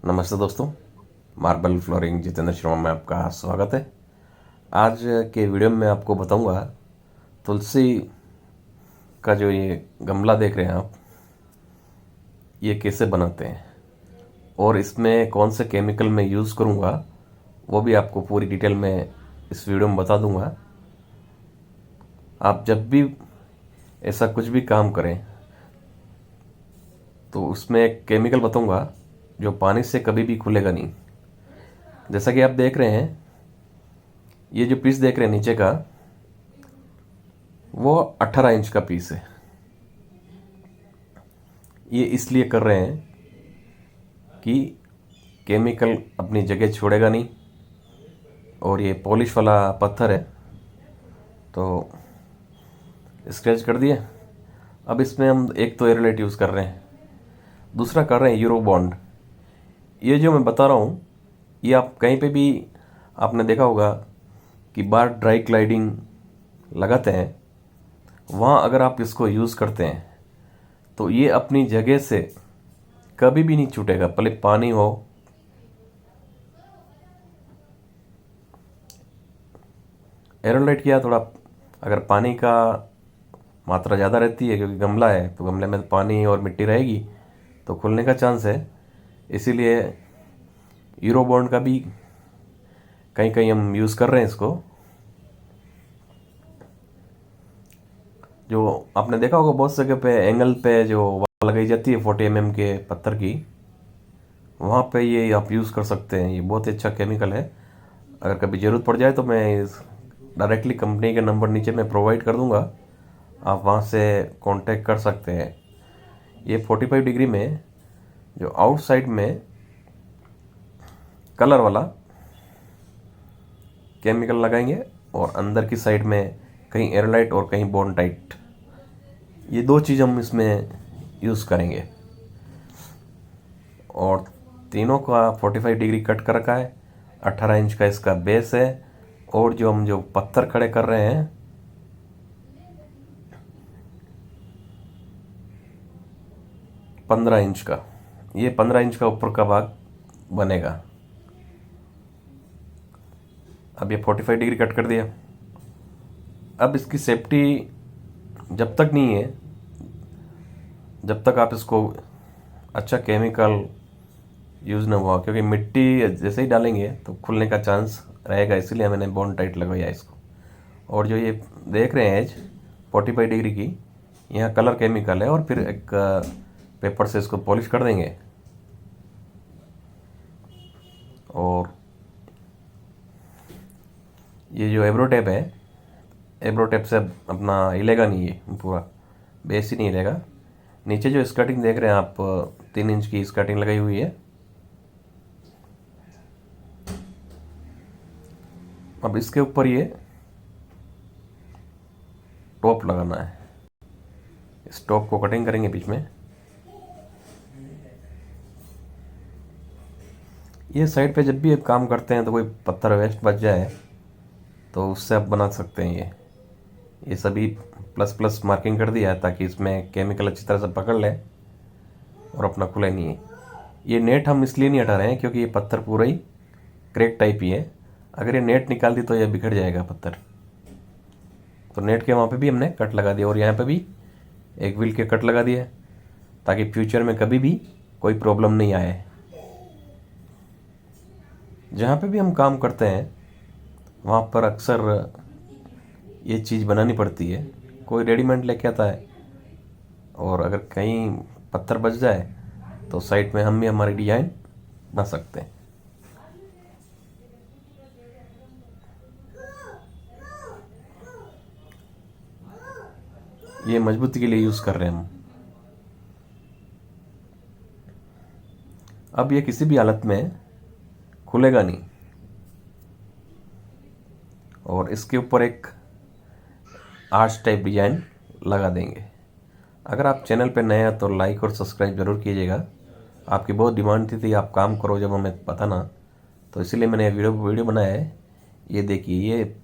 नमस्ते दोस्तों, marble flooring Jitendra Sharma में आपका स्वागत है। आज के वीडियो में आपको बताऊंगा तुलसी का जो ये गमला देख रहे हैं आप, ये कैसे बनाते हैं और इसमें कौन से केमिकल मैं यूज़ करूंगा वो भी आपको पूरी डिटेल में इस वीडियो में बता दूंगा। आप जब भी ऐसा कुछ भी काम करें तो उसमें एक केमिकल बताऊंगा जो पानी से कभी भी खुलेगा नहीं। जैसा कि आप देख रहे हैं, ये जो पीस देख रहे हैं नीचे का, वो 18 इंच का पीस है। ये इसलिए कर रहे हैं कि केमिकल अपनी जगह छोड़ेगा नहीं, और ये पॉलिश वाला पत्थर है तो स्क्रैच कर दिया। अब इसमें हम एक तो एयरलाइट यूज़ कर रहे हैं, दूसरा कर रहे हैं यूरो बॉन्ड। ये जो मैं बता रहा हूँ, ये आप कहीं पे भी आपने देखा होगा कि बाहर ड्राई क्लाइडिंग लगाते हैं, वहाँ अगर आप इसको यूज़ करते हैं तो ये अपनी जगह से कभी भी नहीं छूटेगा, भले पानी हो। एरोलाइट किया थोड़ा, अगर पानी का मात्रा ज़्यादा रहती है क्योंकि गमला है तो गमले में पानी और मिट्टी रहेगी तो खुलने का चांस है। इसीलिए यूरो बॉन्ड का भी कहीं कहीं हम यूज़ कर रहे हैं इसको। जो आपने देखा होगा बहुत जगह पे एंगल पे जो वॉल लगाई जाती है 40 mm के पत्थर की, वहाँ पे ये आप यूज़ कर सकते हैं। ये बहुत ही अच्छा केमिकल है। अगर कभी ज़रूरत पड़ जाए तो मैं डायरेक्टली कंपनी के नंबर नीचे में प्रोवाइड कर दूंगा, आप वहाँ से कांटेक्ट कर सकते हैं। ये 45 डिग्री में जो आउटसाइड में कलर वाला केमिकल लगाएंगे और अंदर की साइड में कहीं एयरलाइट और कहीं बॉन्ड टाइट, ये दो चीज़ हम इसमें यूज़ करेंगे। और तीनों का 45 डिग्री कट कर रखा है। 18 इंच का इसका बेस है, और जो हम जो पत्थर खड़े कर रहे हैं 15 इंच का, ये 15 इंच का ऊपर का भाग बनेगा। अब ये 45 डिग्री कट कर दिया। अब इसकी सेफ्टी जब तक नहीं है, जब तक आप इसको अच्छा केमिकल यूज़ ना हुआ, क्योंकि मिट्टी जैसे ही डालेंगे तो खुलने का चांस रहेगा, इसीलिए मैंने बॉन्ड टाइट लगवाया इसको। और जो ये देख रहे हैं एज 45 डिग्री की, यहाँ कलर केमिकल है, और फिर एक पेपर से इसको पॉलिश कर देंगे। और ये जो एब्रो टेप है, एब्रो टेप से अपना हिलेगा नहीं, ये पूरा बेस ही नहीं हिलेगा। नीचे जो स्कर्टिंग देख रहे हैं आप, 3 इंच की स्कर्टिंग लगाई हुई है। अब इसके ऊपर ये टॉप लगाना है। इस टॉप को कटिंग करेंगे बीच में। ये साइड पे जब भी आप काम करते हैं तो कोई पत्थर वेस्ट बच जाए तो उससे आप बना सकते हैं। ये सभी प्लस प्लस मार्किंग कर दिया है ताकि इसमें केमिकल अच्छी तरह से पकड़ ले और अपना खुले नहीं है। ये नेट हम इसलिए नहीं हटा रहे हैं क्योंकि ये पत्थर पूरा ही क्रैक टाइप ही है। अगर ये नेट निकाल दी तो ये बिखर जाएगा पत्थर, तो नेट के वहाँ पे भी हमने कट लगा दिया, और यहाँ पे भी एक व्हील के कट लगा दिए ताकि फ्यूचर में कभी भी कोई प्रॉब्लम नहीं आए। जहाँ पे भी हम काम करते हैं वहाँ पर अक्सर ये चीज़ बनानी पड़ती है। कोई रेडीमेड लेके आता है, और अगर कहीं पत्थर बच जाए तो साइड में हम भी हमारी डिजाइन बना सकते हैं। ये मजबूती के लिए यूज़ कर रहे हैं हम। अब ये किसी भी हालत में खुलेगा नहीं। और इसके ऊपर एक आर्च टाइप डिजाइन लगा देंगे। अगर आप चैनल पर नए हैं तो लाइक और सब्सक्राइब जरूर कीजिएगा। आपकी बहुत डिमांड थी आप काम करो जब हमें पता ना, तो इसीलिए मैंने वीडियो बनाया है। ये देखिए, ये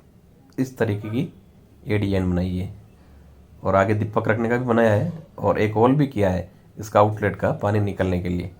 इस तरीके की ये डिजाइन बनाई है, और आगे दीपक रखने का भी बनाया है, और एक होल भी किया है इसका आउटलेट का पानी निकलने के लिए।